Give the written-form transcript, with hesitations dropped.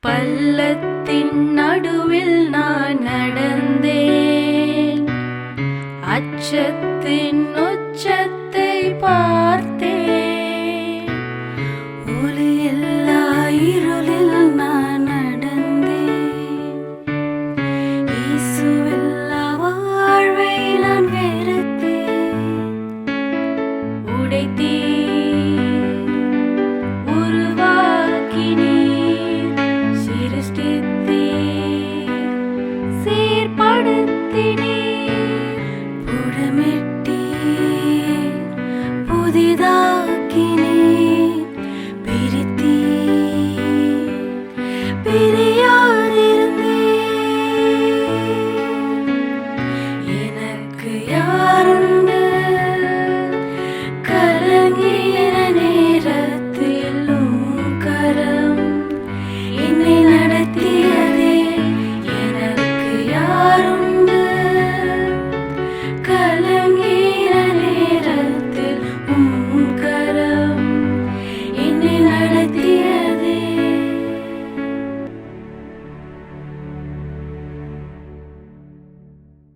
பள்ளத்தின் நடுவில் நான் நடந்தேன், அச்சத்தின் உச்சத்தை பார்த்தேன். ஒளியில்லா இருளில் நான் நடந்தேன், இயேசுவில்லா வாழ்வை நான் வெறுத்தேன். உடைத்தீர், உருவாக்கினீர், சிருஷ்டித்தீர், சீர்படுத்தினீர், புடமிட்டீர், புதிதாக்கினீர், பிரித்தீர், பிரியா